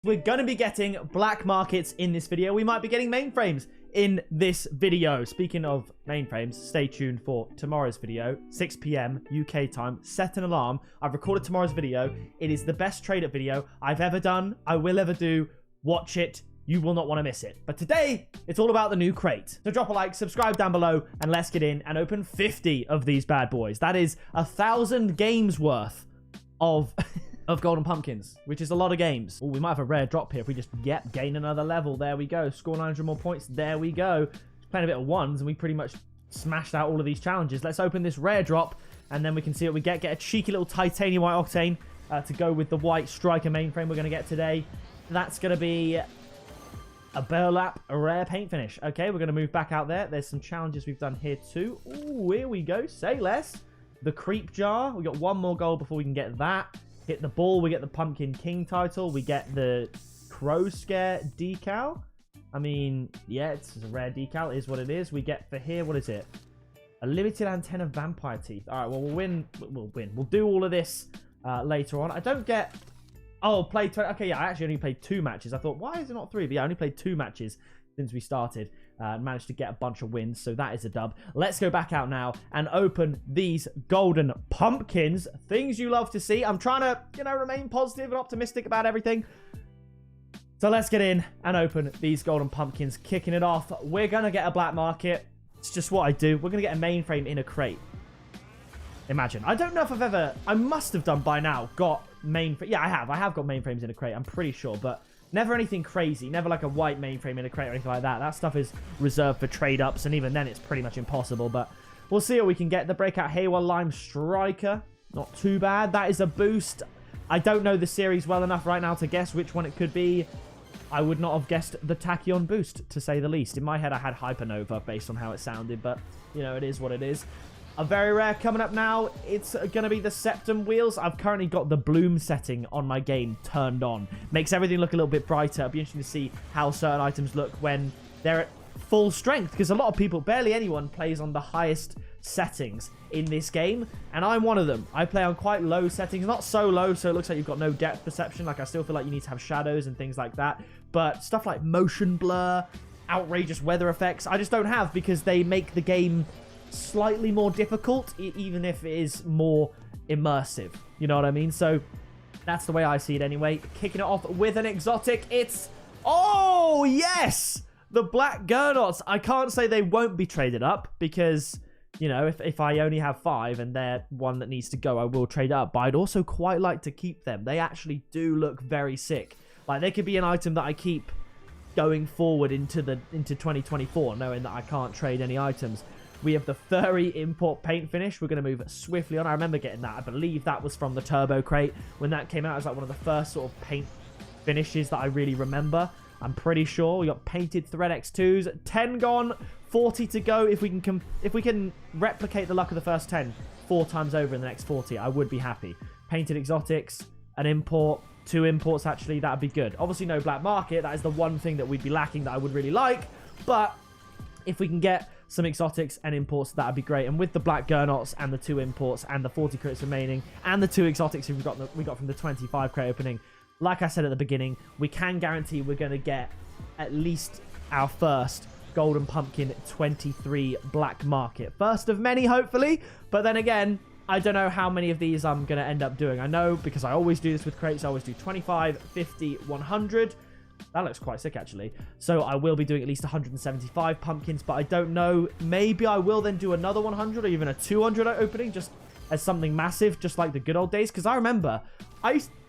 We're going to be getting black markets in this video. We might be getting mainframes in this video. Speaking of mainframes, stay tuned for tomorrow's video, 6 p.m. UK time. Set an alarm. I've recorded tomorrow's video. It is the best trade-up video I've ever done. I will ever do. Watch it. You will not want to miss it. But today, it's all about the new crate. So drop a like, subscribe down below, and let's get in and open 50 of these bad boys. That is 1,000 games worth of... of golden pumpkins, which is a lot of games. Oh, we might have a rare drop here if we just gain another level. There we go. Score 900 more points. There we go. Playing a bit of ones, and we pretty much smashed out all of these challenges. Let's open this rare drop, and then we can see what we get. Get a cheeky little titanium white octane to go with the white striker mainframe we're going to get today. That's going to be a burlap, a rare paint finish. Okay, we're going to move back out there. There's some challenges we've done here too. Ooh, here we go. Say less. The creep jar. We got one more goal before we can get that. Hit the ball, we get the Pumpkin King title. We get the Crow Scare decal. I mean, yeah, it's a rare decal. It is what it is. We get for here, what is it? A limited antenna vampire teeth. All right, well, we'll win. We'll win. We'll do all of this later on. I don't get... Oh, play 20... Okay, yeah, I actually only played 2 matches. I thought, why is it not 3? But yeah, I only played 2 matches since we started. Managed to get a bunch of wins, so that is a dub. Let's go back out now and open these golden pumpkins. Things you love to see. I'm trying to, remain positive and optimistic about everything. So let's get in and open these golden pumpkins. Kicking it off, we're going to get a black market. It's just what I do. We're going to get a mainframe in a crate. Imagine. I don't know if I've ever... I must have done by now. Got mainframe... Yeah, I have. I have got mainframes in a crate. I'm pretty sure, but... Never anything crazy. Never like a white mainframe in a crate or anything like that. That stuff is reserved for trade-ups, and even then it's pretty much impossible. But we'll see what we can get. The Breakout Hayward Lime Striker. Not too bad. That is a boost. I don't know the series well enough right now to guess which one it could be. I would not have guessed the Tachyon Boost, to say the least. In my head, I had Hypernova based on how it sounded, but, it is what it is. A very rare coming up now. It's going to be the Septum Wheels. I've currently got the bloom setting on my game turned on. Makes everything look a little bit brighter. It'll be interesting to see how certain items look when they're at full strength, because a lot of people, barely anyone, plays on the highest settings in this game, and I'm one of them. I play on quite low settings, not so low so it looks like you've got no depth perception. Like, I still feel like you need to have shadows and things like that, but stuff like motion blur, outrageous weather effects, I just don't have, because they make the game slightly more difficult, even if it is more immersive. You know what I mean? So that's the way I see it anyway. Kicking it off with an exotic. It's... Oh, yes! The Black Gurnauts. I can't say they won't be traded up, because, if I only have 5 and they're one that needs to go, I will trade up. But I'd also quite like to keep them. They actually do look very sick. Like, they could be an item that I keep going forward into 2024, knowing that I can't trade any items. We have the Furry Import Paint Finish. We're going to move swiftly on. I remember getting that. I believe that was from the Turbo Crate. When that came out, it was like one of the first sort of paint finishes that I really remember. I'm pretty sure. We got Painted Thread X2s. 10 gone, 40 to go. If we can replicate the luck of the first 10 4 times over in the next 40, I would be happy. Painted Exotics, an import, 2 imports actually, that would be good. Obviously no black market. That is the one thing that we'd be lacking that I would really like. But if we can get some exotics and imports, that'd be great. And with the Black Gurnauts and the 2 imports and the 40 crits remaining and the 2 exotics we got from the 25 crate opening, like I said at the beginning, we can guarantee we're going to get at least our first Golden Pumpkin 23 black market. First of many, hopefully. But then again, I don't know how many of these I'm going to end up doing. I know, because I always do this with crates, I always do 25, 50, 100. That looks quite sick, actually. So I will be doing at least 175 pumpkins, but I don't know. Maybe I will then do another 100 or even a 200 opening, just as something massive, just like the good old days. Because I remember,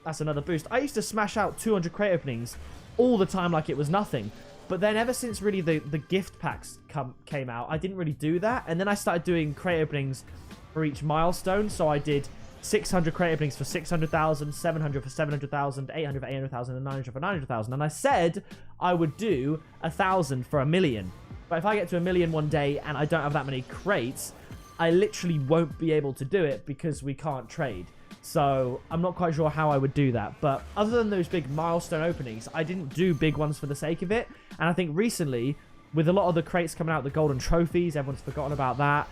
that's another boost. I used to smash out 200 crate openings all the time like it was nothing. But then ever since really the gift packs came out, I didn't really do that. And then I started doing crate openings for each milestone. So I did 600 crate openings for 600,000, 700 for 700,000, 800 for 800,000, and 900 for 900,000. And I said I would do 1,000 for 1,000,000. But if I get to 1,000,000 one day and I don't have that many crates, I literally won't be able to do it because we can't trade. So I'm not quite sure how I would do that. But other than those big milestone openings, I didn't do big ones for the sake of it. And I think recently, with a lot of the crates coming out, the golden trophies, everyone's forgotten about that.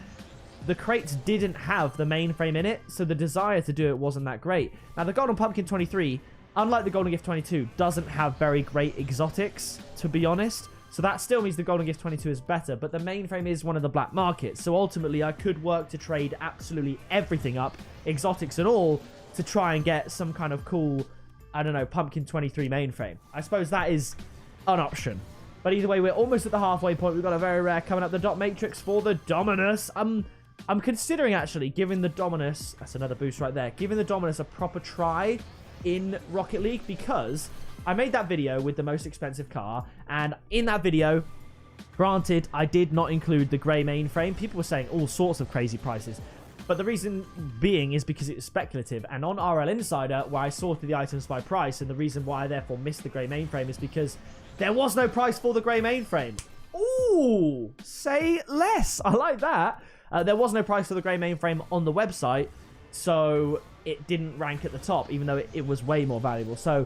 The crates didn't have the mainframe in it, so the desire to do it wasn't that great. Now, the Golden Pumpkin 23 unlike the Golden Gift 22, doesn't have very great exotics, to be honest. So that still means the Golden Gift 22 is better, but the mainframe is one of the black markets. So ultimately, I could work to trade absolutely everything up, exotics and all, to try and get some kind of cool, I don't know, Pumpkin 23 mainframe. I suppose that is an option. But either way, we're almost at the halfway point. We've got a very rare coming up, the Dot Matrix for the Dominus. I'm considering actually giving the Dominus, that's another boost right there, giving the Dominus a proper try in Rocket League, because I made that video with the most expensive car, and in that video, granted, I did not include the grey mainframe. People were saying all sorts of crazy prices, but the reason being is because it was speculative. And on RL Insider, where I sorted the items by price, and the reason why I therefore missed the grey mainframe is because there was no price for the grey mainframe. Ooh, say less. I like that. There was no price for the grey mainframe on the website, so it didn't rank at the top, even though it was way more valuable. So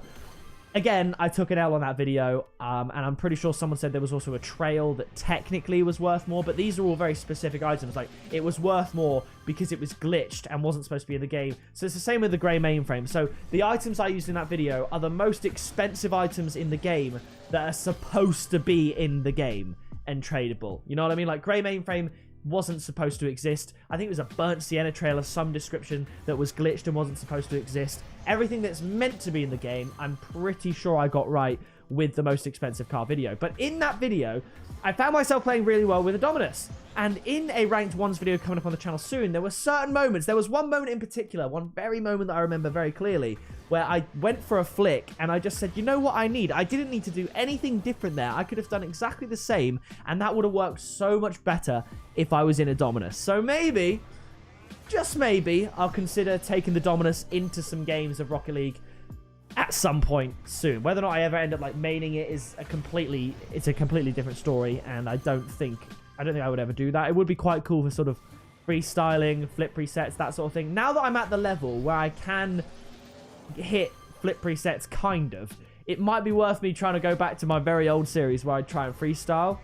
again, I took an L on that video, and I'm pretty sure someone said there was also a trail that technically was worth more, but these are all very specific items. Like, it was worth more because it was glitched and wasn't supposed to be in the game. So it's the same with the grey mainframe. So the items I used in that video are the most expensive items in the game that are supposed to be in the game and tradable. You know what I mean? Like, grey mainframe wasn't supposed to exist. I think it was a burnt sienna trail of some description that was glitched and wasn't supposed to exist. Everything that's meant to be in the game, I'm pretty sure I got right with the most expensive car video. But in that video, I found myself playing really well with a Dominus. And in a ranked ones video coming up on the channel soon, there were certain moments. There was one moment in particular, one very moment that I remember very clearly, where I went for a flick and I just said, you know what I need? I didn't need to do anything different there. I could have done exactly the same, and that would have worked so much better if I was in a Dominus. So maybe, just maybe, I'll consider taking the Dominus into some games of Rocket League at some point soon. Whether or not I ever end up like maining it is a completely different story, and I don't think I would ever do that. It would be quite cool for sort of freestyling, flip presets, that sort of thing. Now that I'm at the level where I can hit flip presets, kind of, it might be worth me trying to go back to my very old series where I try and freestyle.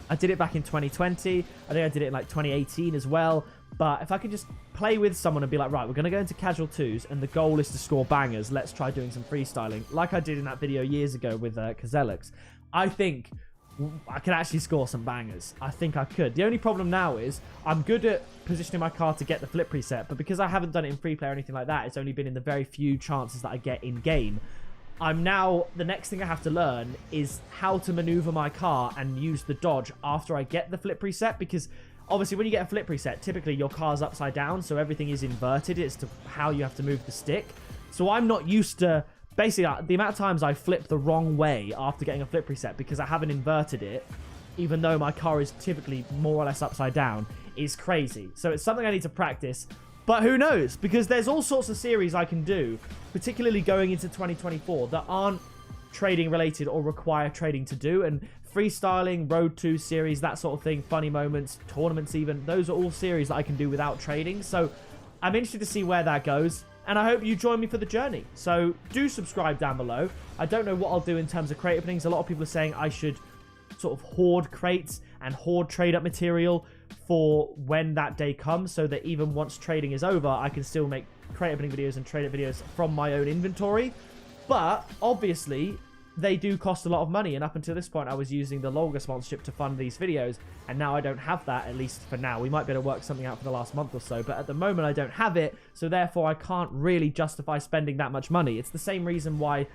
I did it back in 2020. I think I did it in like 2018 as well. But if I could just play with someone and be like, right, we're going to go into casual twos and the goal is to score bangers. Let's try doing some freestyling like I did in that video years ago with Kazelux. I think I can actually score some bangers. I think I could. The only problem now is I'm good at positioning my car to get the flip preset, but because I haven't done it in free play or anything like that, it's only been in the very few chances that I get in game. The next thing I have to learn is how to maneuver my car and use the dodge after I get the flip preset, because obviously when you get a flip preset, typically your car's upside down, so everything is inverted as to how you have to move the stick. So I'm not used to, basically, the amount of times I flip the wrong way after getting a flip preset because I haven't inverted it, even though my car is typically more or less upside down, is crazy. So it's something I need to practice. But who knows? Because there's all sorts of series I can do, particularly going into 2024, that aren't trading related or require trading to do. And freestyling, Road 2 series, that sort of thing, funny moments, tournaments even, those are all series that I can do without trading. So I'm interested to see where that goes. And I hope you join me for the journey. So do subscribe down below. I don't know what I'll do in terms of crate openings. A lot of people are saying I should sort of hoard crates and hoard trade up material for when that day comes, so that even once trading is over, I can still make crate opening videos and trade up videos from my own inventory. But obviously, they do cost a lot of money, and up until this point I was using the Lolga sponsorship to fund these videos, and now I don't have that, at least for now. We might be able to work something out for the last month or so, but at the moment I don't have it, so therefore I can't really justify spending that much money. It's the same reason why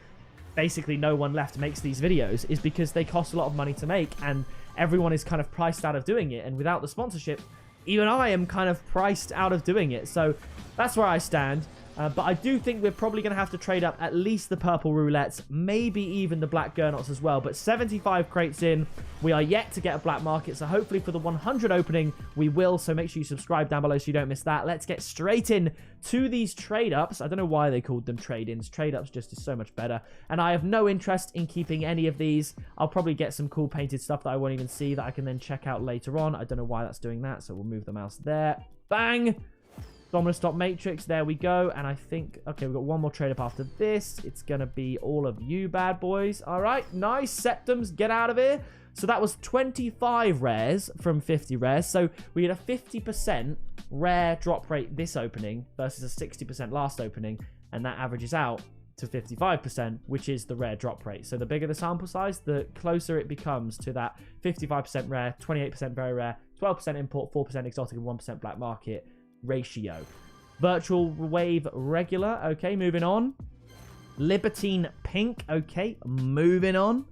basically no one left makes these videos, is because they cost a lot of money to make, and everyone is kind of priced out of doing it, and without the sponsorship, even I am kind of priced out of doing it. So that's where I stand. But I do think we're probably going to have to trade up at least the purple roulettes, maybe even the black Gurnots as well. But 75 crates in, we are yet to get a black market. So hopefully for the 100 opening, we will. So make sure you subscribe down below so you don't miss that. Let's get straight in to these trade ups. I don't know why they called them trade-ins. Trade ups just is so much better. And I have no interest in keeping any of these. I'll probably get some cool painted stuff that I won't even see that I can then check out later on. I don't know why that's doing that. So we'll move the mouse there. Bang! Dominus Dot Matrix, there we go. And I think, okay, we've got one more trade up after this. It's going to be all of you bad boys. All right, nice. Septums, get out of here. So that was 25 rares from 50 rares. So we had a 50% rare drop rate this opening versus a 60% last opening. And that averages out to 55%, which is the rare drop rate. So the bigger the sample size, the closer it becomes to that 55% rare, 28% very rare, 12% import, 4% exotic, and 1% black market ratio. Virtual wave regular. Okay, moving on. Libertine pink. Okay, moving on.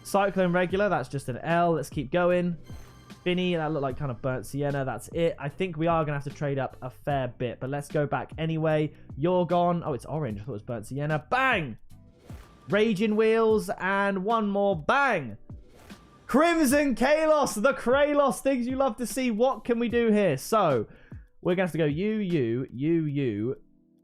Cyclone regular. That's just an L. Let's keep going. Finny, that looked like kind of burnt sienna. That's it. I think we are going to have to trade up a fair bit, but let's go back anyway. You're gone. Oh, it's orange. I thought it was burnt sienna. Bang! Raging wheels, and one more. Bang! Crimson Kalos, the Kralos, things you love to see. What can we do here? So, we're going to have to go you.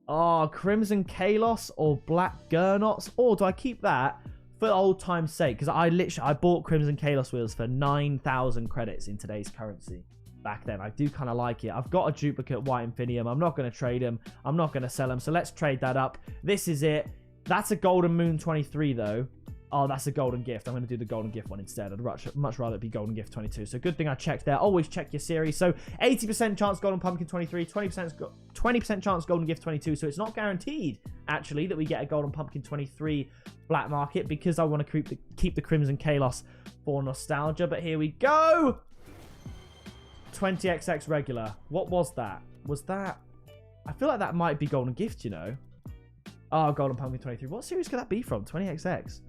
Oh, Crimson Kalos or Black Gurnots. Or do I keep that for old time's sake? Because I bought Crimson Kalos wheels for 9,000 credits in today's currency. Back then, I do kind of like it. I've got a duplicate White Infinium. I'm not going to trade them. I'm not going to sell them. So let's trade that up. This is it. That's a Golden Moon 23 though. Oh, that's a Golden Gift. I'm going to do the Golden Gift one instead. I'd much rather it be Golden Gift 22. So good thing I checked there. Always check your series. So 80% chance Golden Pumpkin 23, 20% chance Golden Gift 22. So it's not guaranteed, actually, that we get a Golden Pumpkin 23 black market because I want to keep the Crimson Kalos for nostalgia. But here we go. 20XX regular. What was that? Was that... I feel like that might be Golden Gift, you know. Oh, Golden Pumpkin 23. What series could that be from? 20XX.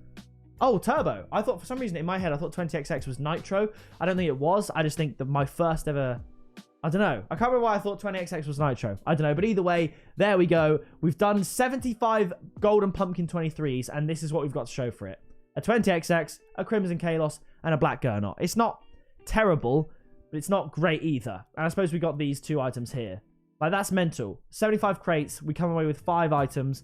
Oh, Turbo. I thought, for some reason, in my head, I thought 20XX was Nitro. I don't think it was. I just think that my first ever... I don't know. I can't remember why I thought 20XX was Nitro. I don't know. But either way, there we go. We've done 75 Golden Pumpkin 23s, and this is what we've got to show for it. A 20XX, a Crimson Kalos, and a Black Gurnot. It's not terrible, but it's not great either. And I suppose we got these two items here. Like, that's mental. 75 crates. We come away with 5 items.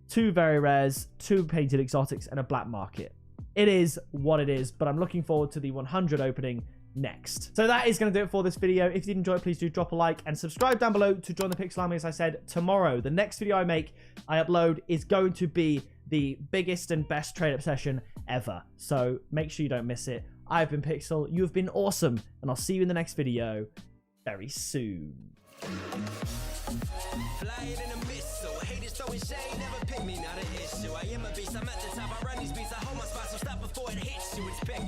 2 very rares, 2 painted exotics, and a black market. It is what it is, but I'm looking forward to the 100 opening next. So that is going to do it for this video. If you did enjoy it, please do drop a like and subscribe down below to join the Pixel Army. As I said, tomorrow, the next video I upload is going to be the biggest and best trade-up session ever. So make sure you don't miss it. I've been Pixel. You've been awesome, and I'll see you in the next video very soon. Flying in a missile, haters throwing shade, never pick me, not an issue. I am a beast, I'm at the top, I run these beats, I hold my spot, so stop before it hits you, it's picker.